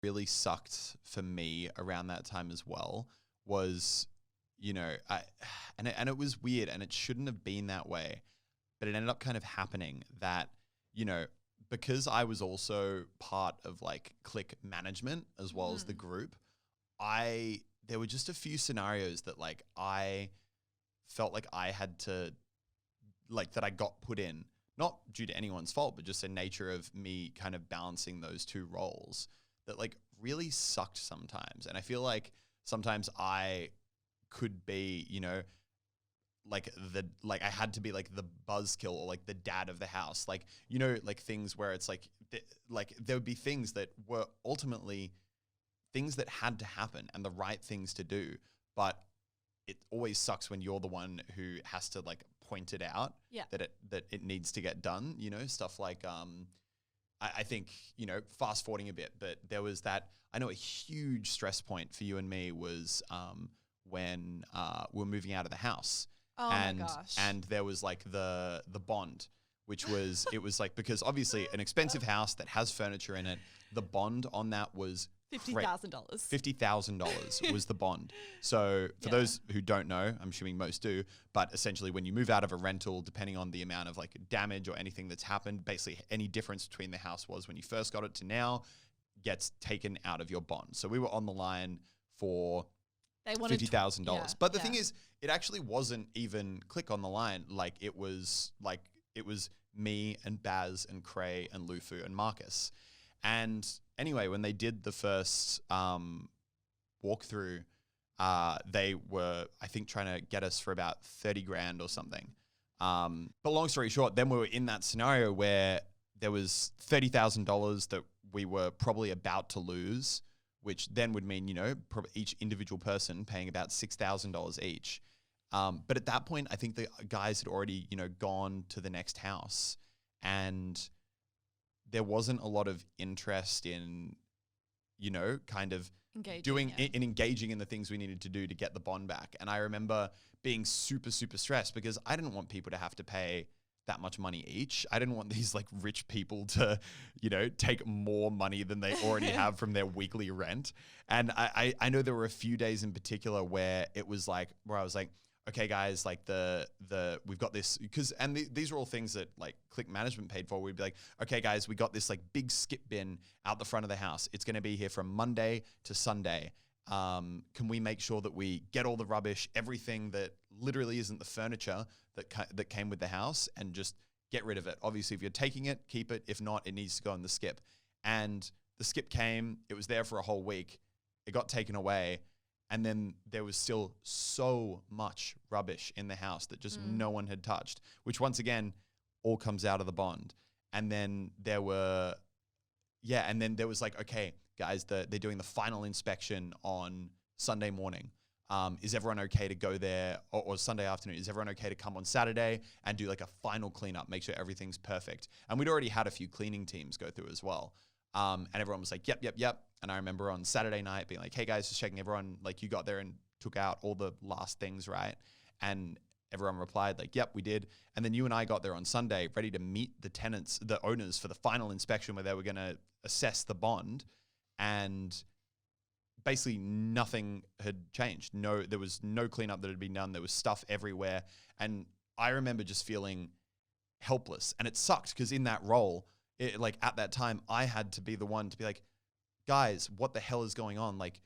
really sucked for me around that time as well was, and it was weird and it shouldn't have been that way, but it ended up kind of happening that, because I was also part of like click management as well as the group, there were just a few scenarios that like I felt like I had to, like that I got put in, not due to anyone's fault, but just the nature of me kind of balancing those two roles that like really sucked sometimes. And I feel like sometimes I could be, I had to be like the buzzkill or like the dad of the house. Like, like things where it's like there would be things that were ultimately things that had to happen and the right things to do. But it always sucks when you're the one who has to like point it out that it needs to get done, stuff like, I think, fast forwarding a bit, but there was that, I know a huge stress point for you and me was when we were moving out of the house. Oh my gosh. And there was like the bond, which was, it was like, because obviously an expensive house that has furniture in it, the bond on that was $50,000. $50,000 was the bond. So for those who don't know, I'm assuming most do, but essentially when you move out of a rental, depending on the amount of like damage or anything that's happened, basically any difference between the house was when you first got it to now gets taken out of your bond. So we were on the line for $50,000. But the thing is, it actually wasn't even Click on the line. Like it was me and Baz and Cray and Lufu and Marcus. And anyway, when they did the first walkthrough, they were, I think, trying to get us for about 30 grand or something. But long story short, then we were in that scenario where there was $30,000 that we were probably about to lose, which then would mean, probably each individual person paying about $6,000 each. But at that point, I think the guys had already, gone to the next house, and there wasn't a lot of interest in, kind of engaging in the things we needed to do to get the bond back. And I remember being super, super stressed because I didn't want people to have to pay that much money each. I didn't want these like rich people to, take more money than they already have from their weekly rent. And I know there were a few days in particular where it was like, where I was like, okay, guys, like we've got this, these are all things that like Click Management paid for. We'd be like, okay, guys, we got this like big skip bin out the front of the house. It's going to be here from Monday to Sunday. Can we make sure that we get all the rubbish, everything that literally isn't the furniture that came with the house, and just get rid of it? Obviously, if you're taking it, keep it. If not, it needs to go in the skip. And the skip came. It was there for a whole week. It got taken away. And then there was still so much rubbish in the house that just no one had touched, which once again, all comes out of the bond. And then there was like, okay, guys, they're doing the final inspection on Sunday morning. Is everyone okay to go there, or Sunday afternoon? Is everyone okay to come on Saturday and do like a final cleanup, make sure everything's perfect? And we'd already had a few cleaning teams go through as well. And everyone was like, yep. And I remember on Saturday night being like, hey guys, just checking everyone, like you got there and took out all the last things, right? And everyone replied like, yep, we did. And then you and I got there on Sunday ready to meet the owners for the final inspection where they were going to assess the bond. And basically nothing had changed. There was no cleanup that had been done. There was stuff everywhere. And I remember just feeling helpless. And it sucked because in that role, at that time, I had to be the one to be like, guys, what the hell is going on? Like,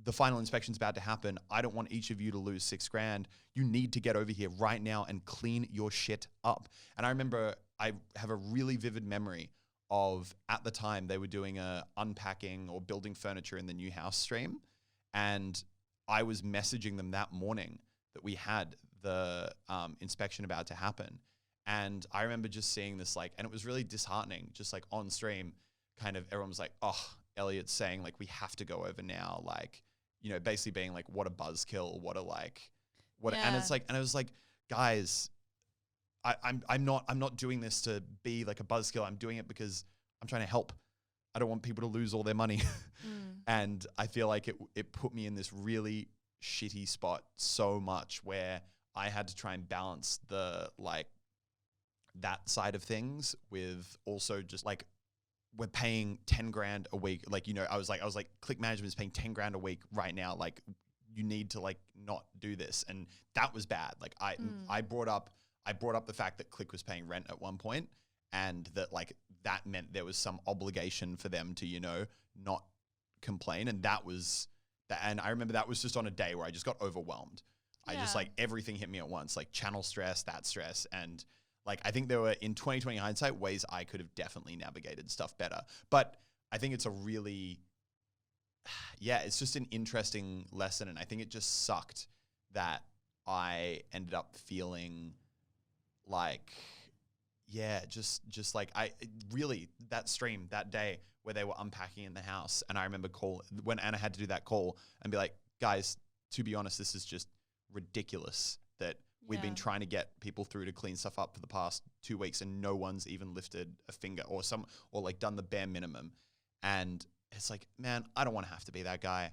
the final inspection's about to happen. I don't want each of you to lose $6 grand. You need to get over here right now and clean your shit up. And I remember I have a really vivid memory of, at the time, they were doing a unpacking or building furniture in the new house stream. And I was messaging them that morning that we had the inspection about to happen. And I remember just seeing this, like, and it was really disheartening, just like on stream, kind of everyone was like, oh, Elliott's saying like, we have to go over now. Like, basically being like, what a buzzkill, and it's like, and I was like, guys, I'm not doing this to be like a buzzkill. I'm doing it because I'm trying to help. I don't want people to lose all their money. And I feel like it put me in this really shitty spot so much where I had to try and balance the, like, that side of things with also just like we're paying 10 grand a week. Like, you know, I was like, Click Management is paying 10 grand a week right now. Like, you need to like not do this. And that was bad. Like I brought up the fact that Click was paying rent at one point, and that like that meant there was some obligation for them to, you know, not complain. And that was that. And I remember that was just on a day where I just got overwhelmed. I just like everything hit me at once, like channel stress, that stress. And like, I think there were, in 2020 hindsight, ways I could have definitely navigated stuff better. But I think it's a really, it's just an interesting lesson. And I think it just sucked that I ended up feeling like, just like that stream that day where they were unpacking in the house. And I remember when Anna had to do that call and be like, guys, to be honest, this is just ridiculous that we've been trying to get people through to clean stuff up for the past 2 weeks and no one's even lifted a finger or like done the bare minimum. And it's like, man, I don't want to have to be that guy.